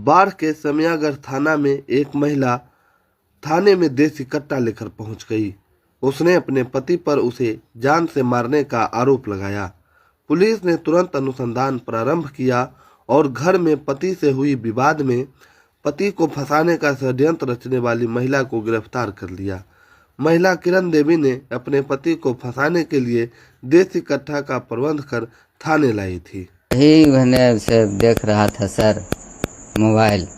बाढ़ के समयागढ़ थाना में एक महिला थाने में देसी कट्टा लेकर पहुंच गई। उसने अपने पति पर उसे जान से मारने का आरोप लगाया। पुलिस ने तुरंत अनुसंधान प्रारंभ किया और घर में पति से हुई विवाद में पति को फंसाने का षड्यंत्र रचने वाली महिला को गिरफ्तार कर लिया। महिला किरण देवी ने अपने पति को फंसाने के लिए देसी कट्टा का प्रबंध कर थाने लाई थी। मैंने से देख रहा था सर मोबाइल,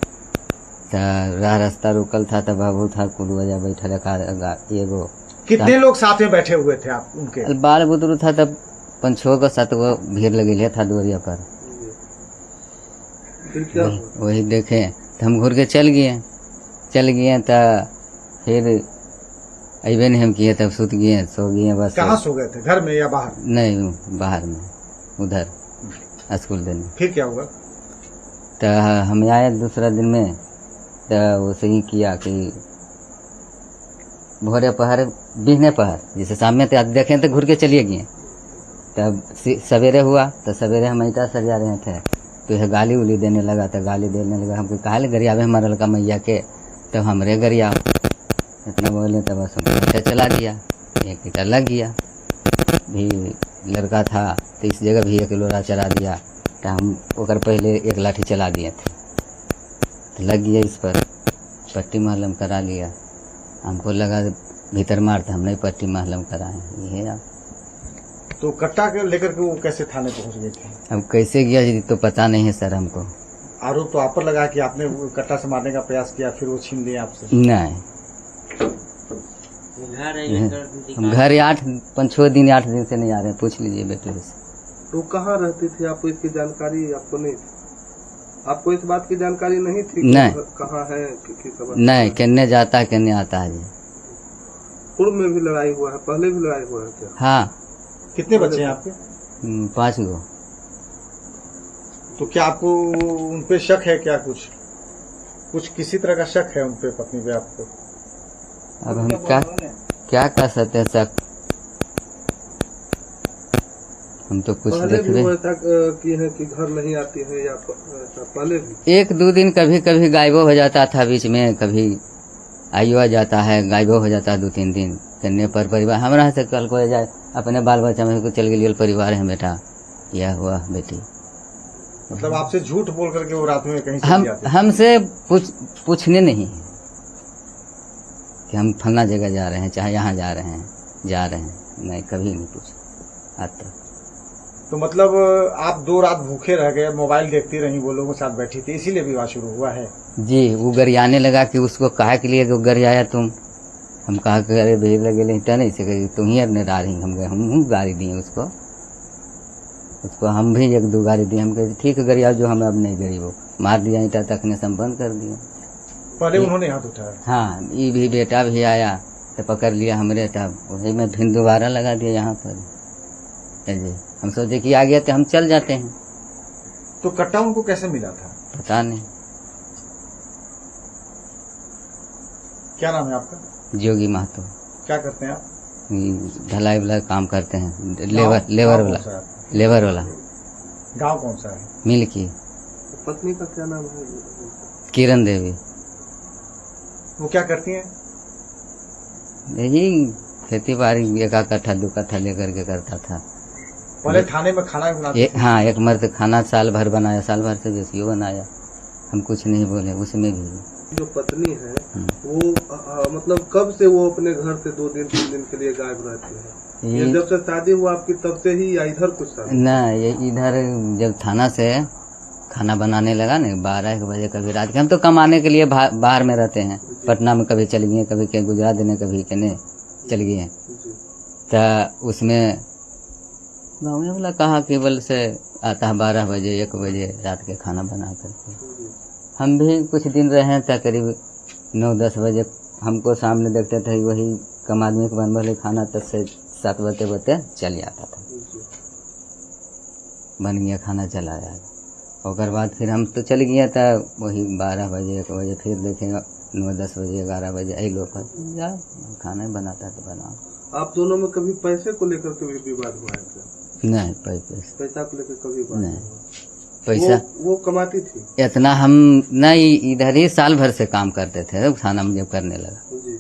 राह रास्ता रुकल था तो बाबू था कुल वजह बैठल एगो। कितने लोग साथ में बैठे हुए थे आप उनके? बाल बुतरू था तब 5-6 7 भीड़ लगे था दूरिया पर। वही देखे तो हम घूर के चल गए तो फिर अबे नहीं हम किए, तब सुत गए सो गए बस। कहाँ सो गए थे, घर में या बाहर? नहीं, बाहर में, उधर स्कूल देने। फिर क्या हुआ? तो हम आए दूसरा दिन में तो वैसे ही किया कि भोरे पहर बिहने पहर जैसे शाम में तो देखें तो घूर के चलिए गए। तब सवेरे हुआ तो सवेरे हम ईटा सजा रहे थे तो यह गाली उली देने लगा। तो गाली देने लगा, हमको कहा ले गरियावे हमारे लड़का मैया के, तब हमरे गरिया इतना बोले तब बस ईटा चला दिया। एक ईटा लग गया, भी लड़का था तो इस जगह भी एक लोरा चला दिया। तो हम ओकर पहले एक लाठी चला दिए थे तो लग गया इस पर, पट्टी महलम करा लिया। हमको लगा भीतर मारता, हम नहीं पट्टी महलम कराए। ये तो कट्टा के लेकर के वो कैसे थाने पहुंच गए थे? अब कैसे गया जी तो पता नहीं है सर हमको। आरोप तो आप पर लगा कि आपने कट्टा से मारने का प्रयास किया फिर वो छीन लिया आपसे? नहीं, हम घर 5-6 दिन 8 दिन से नहीं आ रहे, पूछ लीजिए बेटे से। तो कहाँ रहती थी, आपको इसकी जानकारी आपको नहीं थी? आपको इस बात की जानकारी नहीं थी? नहीं, कहाँ है नहीं, कहने जाता है कहने आता है जी। पूर्व में भी लड़ाई हुआ है, पहले भी लड़ाई हुआ है क्या? हाँ। कितने बच्चे हैं आपके? 5 गो। तो क्या आपको उन पे शक है क्या? कुछ किसी तरह का शक है उन पे, पत्नी पे आपको? अब हम क्या कर सकते हैं शक, हम तो कुछ देखबे कि घर नहीं आती है या पहले भी 1-2 दिन कभी कभी गायबो हो जाता था, बीच में कभी आइयो आ जाता है, गायबो हो जाता है 2-3 दिन। करने पर परिवार हमारा से कल को जाए अपने बाल बच्चा में को चल गई परिवार है बेटा, यह हुआ बेटी। मतलब आपसे झूठ बोल करके वो रात में कहीं हमसे पूछने नहीं कि हम फलना जगह जा रहे हैं, चाहे यहाँ जा रहे हैं, नहीं, कभी नहीं पूछा आज तक। तो मतलब आप 2 रात भूखे रह गए, मोबाइल देखती रही, वो लोगों के साथ बैठी थी, इसीलिए विवाह शुरू हुआ है? जी, वो गरियाने लगा कि उसको काहे के लिए गरियाया तुम? हम कहा कि अरे भीड़ लगे ईटा नहीं से तुम ही अपने डाली, हम गाड़ी दिए उसको हम भी 1-2 गाड़ी दिए। हम कहे ठीक है गरिया जो, हमें अब नहीं गरीबो मार दिया ईटा तकने से हम बंद कर दिया। पहले उन्होंने हाथ उठाया? हाँ, ये भी बेटा भी आया तो पकड़ लिया हमरे, तब वही में फिर दोबारा लगा दिया यहाँ पर जी। हम सोचे कि आ गया तो हम चल जाते हैं। तो कट्टा उनको कैसे मिला था? पता नहीं। क्या नाम है आपका? जोगी महतो। क्या करते हैं आप? ढलाई वाला काम करते हैं, लेबर वाला। गांव कौन सा है? मिल्की। पत्नी का क्या नाम है? किरण देवी। वो क्या करती हैं? यही खेती बाड़ी 1 कट्ठा 2 कट्ठा लेकर के करता था। पहले थाने में खाना बनाते? हाँ, एक मर्द खाना साल भर बनाया, साल भर से बेसी बनाया। हम कुछ नहीं बोले, उसमें भी। जो पत्नी है वो मतलब कब से वो अपने घर से 2 दिन 3 दिन के लिए गायब रहती है? ये जब से शादी हुआ आपकी तब से ही या इधर कुछ? ना, ये इधर जब थाना से खाना बनाने लगा ना 12-1 बजे कभी रात के, हम तो कमाने के लिए बाहर में रहते हैं, पटना में कभी चल गए, कभी के गुजरात देने, कभी के चल गए। तो उसमें गाँव वाला कहा केवल से आता है 12 बजे 1 बजे रात के खाना बना करके। हम भी कुछ दिन रहे तो करीब 9-10 बजे हमको सामने देखते थे, वही कम आदमी को बन भले खाना तब से 7 बजे चल जाता था, बन गया खाना चला जाए। और बाद फिर हम तो चल गया था वही 12 बजे 1 बजे, फिर देखेंगे 9-10 बजे 11 बजे आई लोग जा खाना बनाता तो बनाओ। आप दोनों में कभी पैसे को लेकर कभी विवाद हुआ है क्या? नहीं, पैसा को लेकर कभी नहीं। पैसा वो कमाती थी इतना हम नहीं, इधर ही साल भर से काम करते थे, थाना में जब करने लगा जी।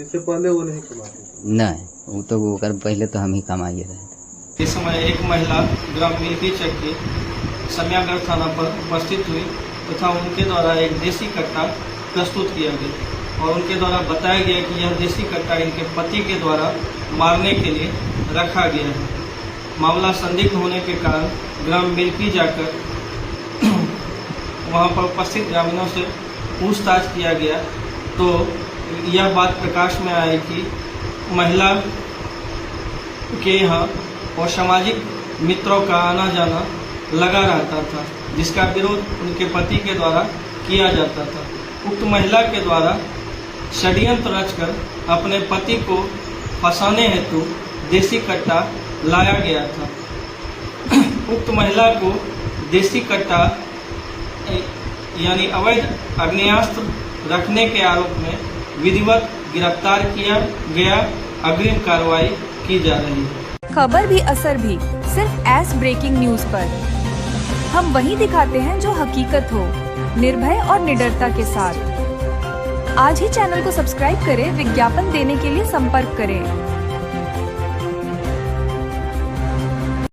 इससे पहले वो नहीं कमाती थी? नहीं, वो तो वो कर पहले तो हम ही कमाइए रहे थे। इस समय एक महिला ग्राम मिल्की चक के समयागढ़ थाना पर उपस्थित हुई तथा उनके द्वारा एक देसी कट्टा प्रस्तुत किया गया और उनके द्वारा बताया गया कि यह देसी कट्टा इनके पति के द्वारा मारने के लिए रखा गया है। मामला संदिग्ध होने के कारण ग्राम मिल्की जाकर वहां पर उपस्थित ग्रामीणों से पूछताछ किया गया तो यह बात प्रकाश में आई कि महिला के यहाँ और सामाजिक मित्रों का आना जाना लगा रहता था, जिसका विरोध उनके पति के द्वारा किया जाता था। उक्त महिला के द्वारा षड्यंत्र रचकर अपने पति को फंसाने हेतु देसी कट्टा लाया गया था। उक्त महिला को देसी कट्टा यानी अवैध आग्नेयास्त्र रखने के आरोप में विधिवत गिरफ्तार किया गया। अग्रिम कार्रवाई की जा रही है। खबर भी असर भी सिर्फ एस ब्रेकिंग न्यूज पर। हम वही दिखाते हैं जो हकीकत हो, निर्भय और निडरता के साथ। आज ही चैनल को सब्सक्राइब करें। विज्ञापन देने के लिए संपर्क करें।